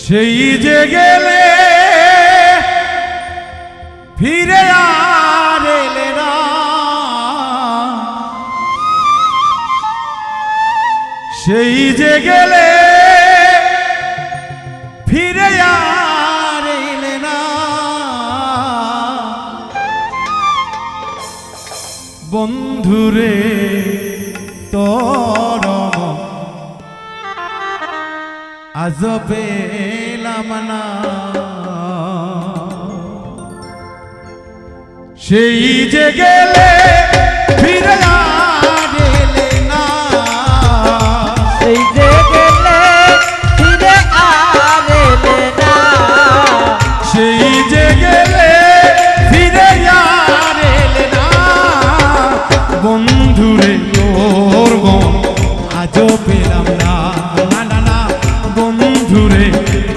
সেই যে গেলে ফিরে আর এলে না, সেই যে গেলে ফিরে আর এলে না। বন্ধুরে তোর আজ পেলাম না, সেই যে গেলে ফিরে আর এলে না, সেই যে গেলে ফিরে আর এলে না, সেই যে গেলে ফিরে আর এলে না। বন্ধুরে তোর মন আজও পেলাম না, না না না। বন্ধুরে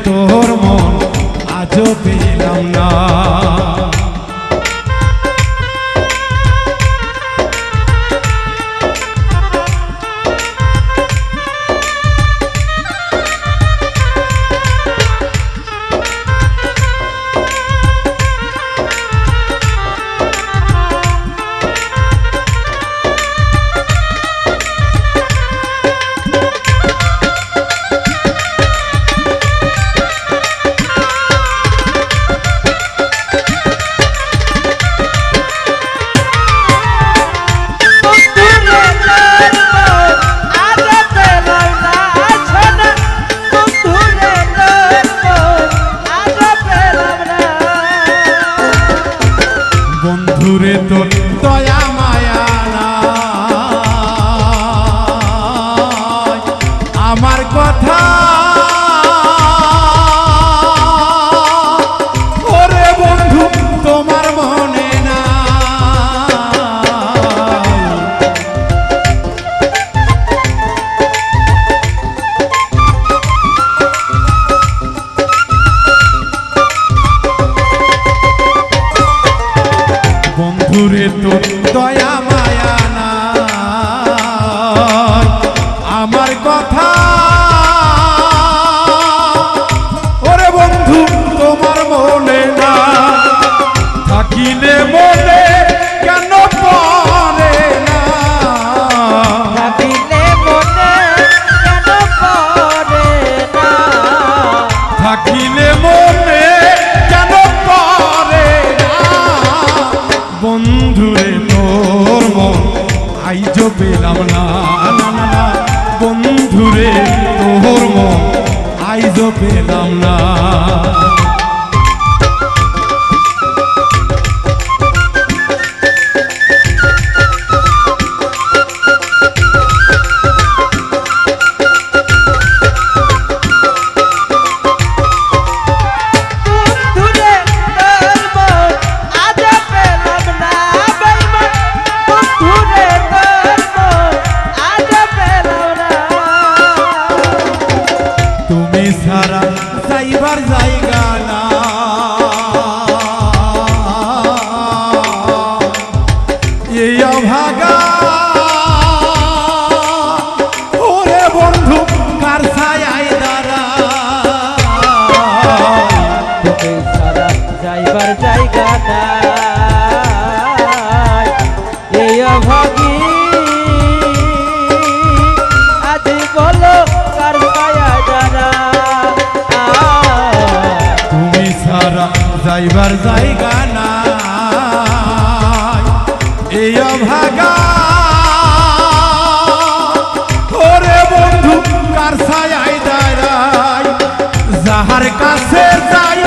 তোর মন আজও পেলাম না। বন্ধুরে তোর দয়া মায়া নাই, আমার কথা ওরে বন্ধু তোমার মনে নাই। বন্ধুরে তোর দয়া মায়া নাই, আমার কথা ওরে বন্ধু তোমার মনে না। থাকিলে মনে কেন পড়ে না, থাকিলে মনে কেন পড়ে না, থাকিলে মনে কেন পড়ে না। বন্ধুরে তোর মন আইজো পেলাম না, না না না। বন্ধুরে তোর মন আইজো পেলাম না। বন্ধুরে তোর মন আজ পেলাম না, বেঈমান বন্ধুরে তোর মন আজ পেলাম না। তুমি সারা যাইবার জায়গা না, এই অভাগা ওরে বন্ধু কার ছায়ায় দাঁড়া। তুমি সারা যাইবার জায়গা নাই, এই অভাগী আজ বলো কার ছায়া যারা। তুমি সারা যাইবার জায়গা নাই, এই অভাগা ওরে বন্ধু কার ছায়ায় দাঁড়াই। যাহার কাছে যাই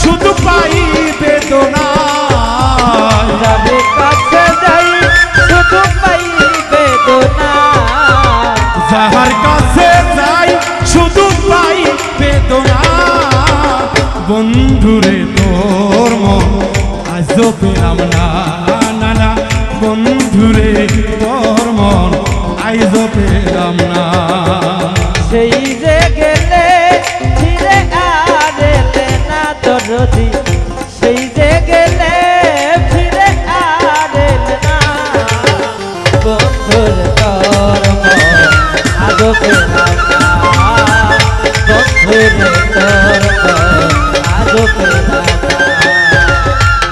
শুধু পাই বেদনা, যাবে কাছে যাই শুধু পাই বেদনা, যাহার কাছে যাই শুধু পাই বেদনা। বন্ধুরে তোর মন আজও পেলাম না, না না। বন্ধুরে তোর মন আজও পেলাম না। সেই যে গেলে ফিরে আর এলে না দরদি, সেই যে গেলে ফিরে আর এলে না। বন্ধুর তোর মন আজ পেলাম না, বন্ধুর তোর মন আজও পেলাম না।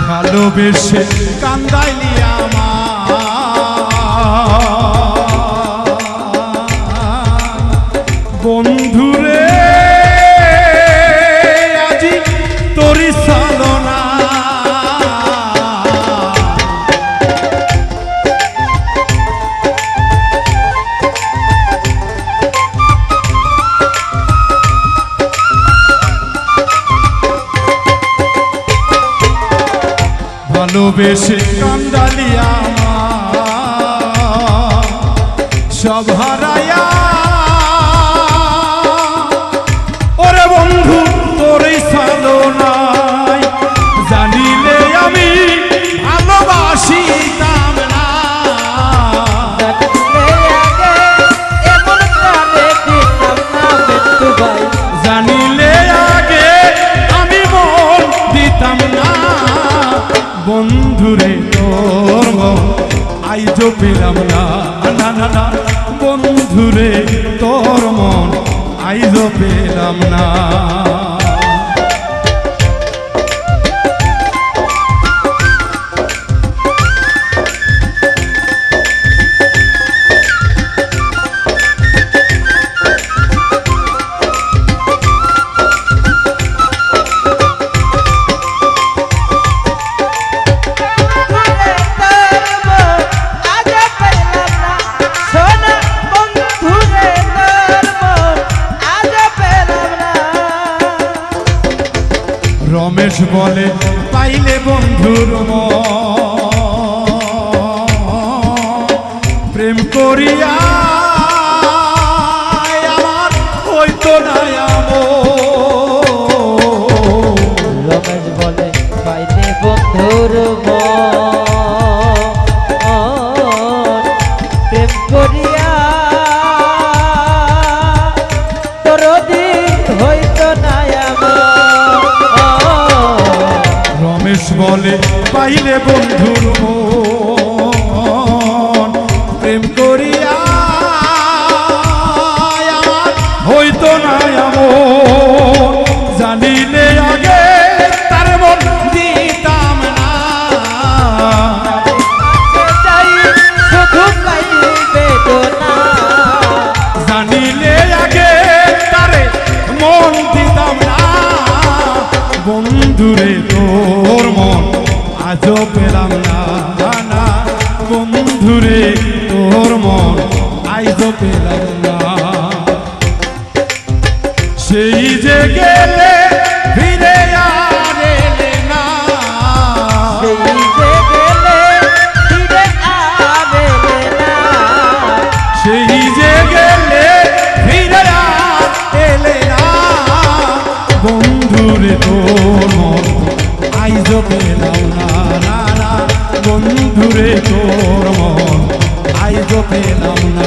ভালোবেসে কান্দাইলি বন্ধুরে আজি তোরি সাধনা ভালোবেসে কান্দালি সব হারায়া ওরে বন্ধু তোরই সাধনায় জানিলে আমি ভালোবাসিতাম না জানিলে আগে আমি মন দিতাম না বন্ধুরে তোর মন আইজো পেলাম না না না না বন্ধুরে তোর মন আইজো পেলাম না রমেশ বলে পাইলে বন্ধুর প্রেম করিয়া আমার হইতো না রমেশ বলে পাইলে বন্ধুর প্রেম করিয়া তোর দিন হইতো না রমেশ বলে পাইলে বন্ধুর প্রেম করিয়া আমার হইতো না জানিলে আগে তার মন দিতাম না শুধু পাইবে না জানিলে আগে তারে মন দিতাম না বন্ধুরে তোর মন আজও পেলাম না না বন্ধুরে তোর মন আজও পেলাম না সেই যে গেলে ফিরে আর এলে না সেই যে গেলে ফিরে আর এলে না সেই যে গেলে ফিরে আর এলে না বন্ধুরে তোর মন আইজো পেলাম না না না বন্ধুরে তোর মন আইজো পেলাম না